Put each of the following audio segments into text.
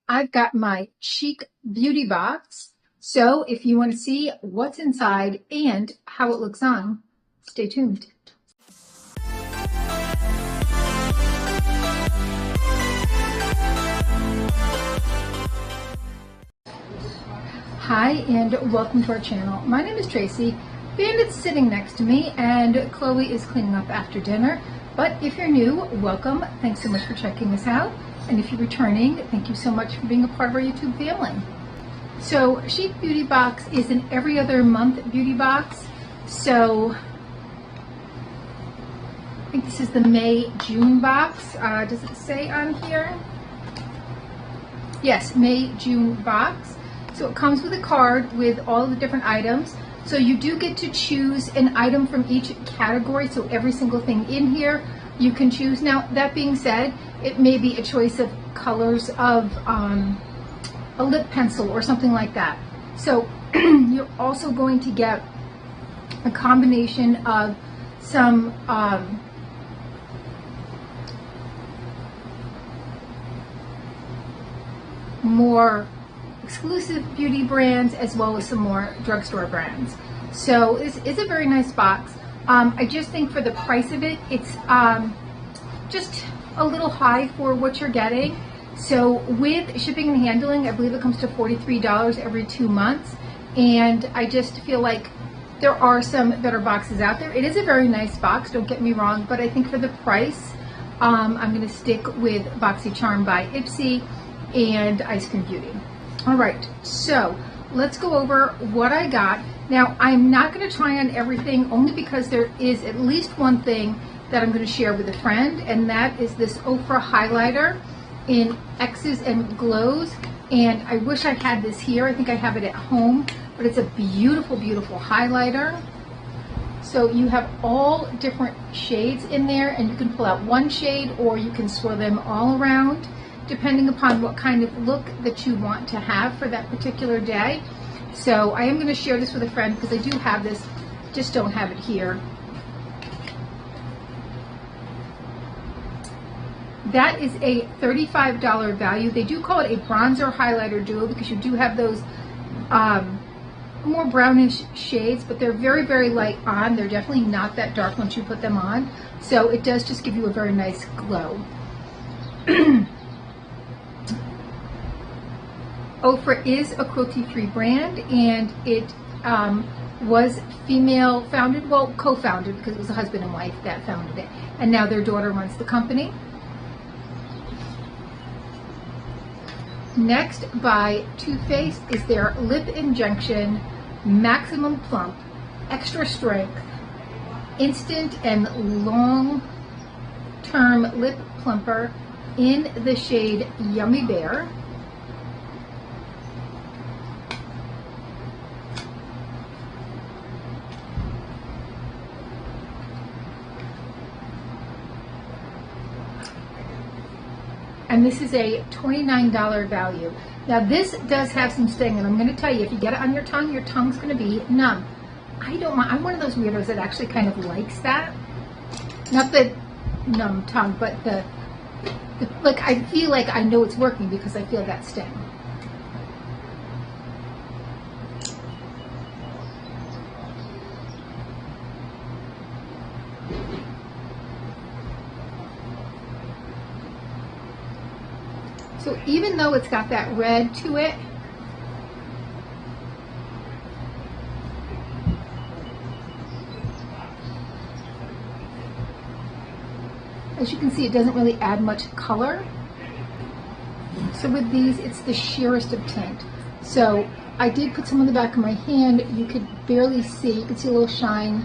I've got my Chic Beauty Box. So if you want to see what's inside and how it looks on, stay tuned. Hi and welcome to our channel. My name is Tracy. Bandit's sitting next to me and Chloe is cleaning up after dinner. But if you're new, welcome. Thanks so much for checking us out. And if you're returning, thank you so much for being a part of our YouTube family. So Chic Beauty Box is an every other month beauty box. So I think this is the May-June box. Does it say on here? Yes, May-June box. So it comes with a card with all the different items. So you do get to choose an item from each category. So every single thing in here you can choose. Now, that being said, it may be a choice of colors of a lip pencil or something like that. So you're also going to get a combination of some more exclusive beauty brands as well as some more drugstore brands. So this is a very nice box. I just think for the price of it, it's just a little high for what you're getting. So with shipping and handling, I believe it comes to $43 every 2 months. And I just feel like there are some better boxes out there. It is a very nice box, don't get me wrong, but I think for the price, I'm going to stick with BoxyCharm by Ipsy and Ice Cream Beauty. All right, so let's go over what I got. Now, I'm not going to try on everything only because there is at least one thing that I'm going to share with a friend, and that is this Ofra highlighter in X's and Glows. And I wish I had this here. I think I have it at home, but it's a beautiful, beautiful highlighter. So you have all different shades in there, and you can pull out one shade or you can swirl them all around, depending upon what kind of look that you want to have for that particular day. So I am going to share this with a friend because I do have this, just don't have it here. That is a $35 value. They do call it a bronzer highlighter duo because you do have those more brownish shades, but they're very, very light on. They're definitely not that dark once you put them on. So it does just give you a very nice glow. Ofra is a cruelty-free brand, and it was female founded, well, co-founded, because it was a husband and wife that founded it, and now their daughter runs the company. Next, by Too Faced, is their Lip Injection Maximum Plump Extra Strength Instant and Long Term Lip Plumper in the shade Yummy Bear. And this is a $29 value. Now this does have some sting, and I'm going to tell you, if you get it on your tongue's going to be numb. I don't mind. I'm one of those weirdos that actually kind of likes that. Not the numb tongue, but the like, I feel like I know it's working because I feel that sting. So even though it's got that red to it, as you can see, it doesn't really add much color. So with these, it's the sheerest of tint. So I did put some on the back of my hand. You could barely see, you could see a little shine.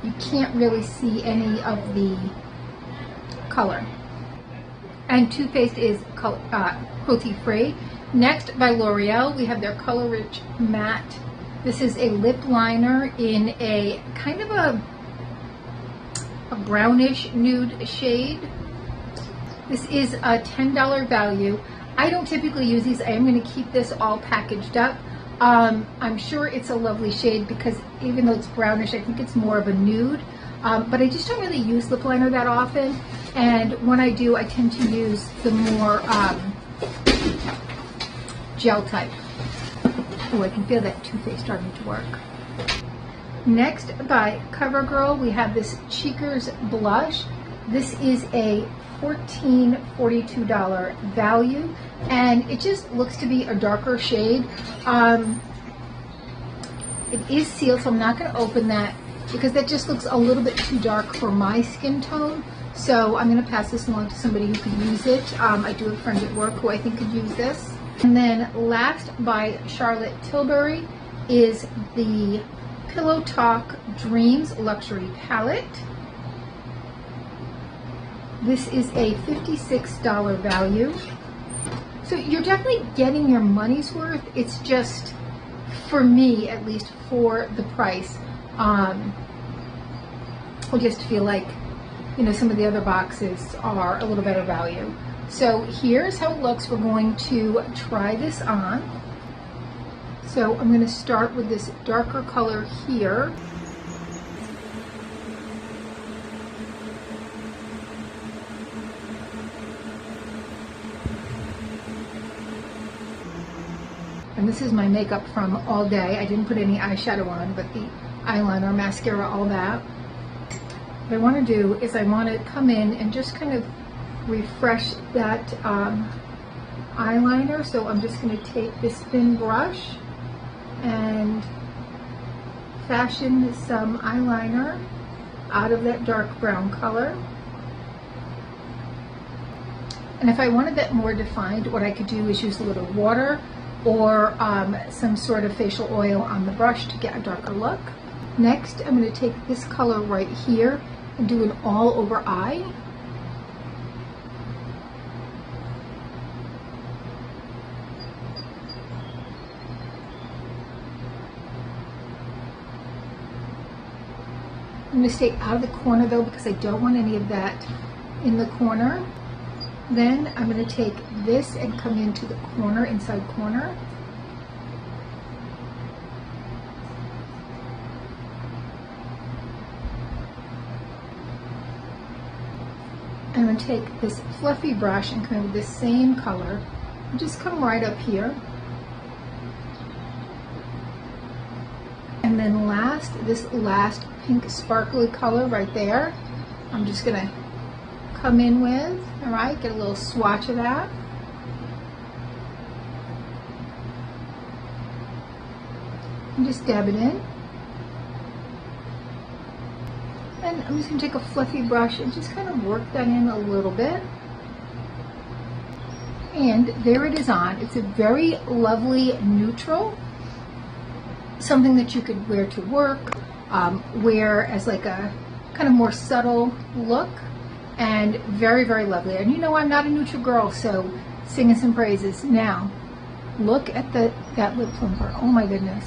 You can't really see any of the color. And Too Faced is cruelty-free. Next, by L'Oreal, we have their Color Rich Matte. This is a lip liner in a kind of a brownish nude shade. This is a $10 value. I don't typically use these. I am going to keep this all packaged up. I'm sure it's a lovely shade because even though it's brownish, I think it's more of a nude. But I just don't really use lip liner that often. And when I do, I tend to use the more gel type. Oh, I can feel that Too Faced starting to work. Next, by CoverGirl, we have this Cheekers blush. This is a $14.42 value, and it just looks to be a darker shade. It is sealed, so I'm not going to open that because that just looks a little bit too dark for my skin tone. So I'm going to pass this along to somebody who could use it. I do have friends at work who I think could use this. And then last, by Charlotte Tilbury, is the Pillow Talk Dreams Luxury Palette. This is a $56 value. So you're definitely getting your money's worth. It's just, for me at least, for the price, I just feel like, you know, some of the other boxes are a little better value. So here's how it looks. We're going to try this on. So I'm going to start with this darker color here. And this is my makeup from all day. I didn't put any eyeshadow on, but the eyeliner, mascara, all that. What I want to do is I want to come in and just kind of refresh that eyeliner. So I'm just going to take this thin brush and fashion some eyeliner out of that dark brown color. And if I wanted that more defined, what I could do is use a little water or some sort of facial oil on the brush to get a darker look. Next, I'm going to take this color right here and do an all over eye. I'm going to stay out of the corner though, because I don't want any of that in the corner. Then I'm going to take this and come into the corner, inside corner. I'm going to take this fluffy brush and come in with the same color and just come right up here. And then last, this last pink sparkly color right there, I'm just going to come in with, all right, get a little swatch of that. And just dab it in. And I'm just going to take a fluffy brush and just kind of work that in a little bit. And there it is on. It's a very lovely neutral, something that you could wear to work, wear as like a kind of more subtle look, and very, very lovely. And you know, I'm not a neutral girl, so singing some praises. Now, look at that lip plumper. Oh my goodness.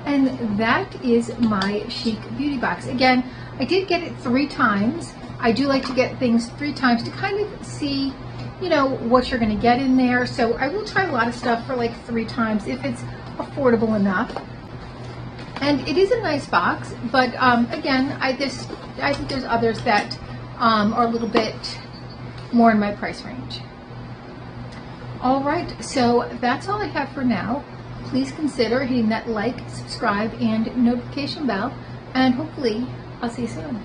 And that is my Chic Beauty Box. Again, I did get it 3 times. I do like to get things 3 times to kind of see, you know, what you're going to get in there. So I will try a lot of stuff for like 3 times if it's affordable enough. And it is a nice box, but again, I think there's others that are a little bit more in my price range. All right, so that's all I have for now. Please consider hitting that like, subscribe, and notification bell, and hopefully I'll see you soon.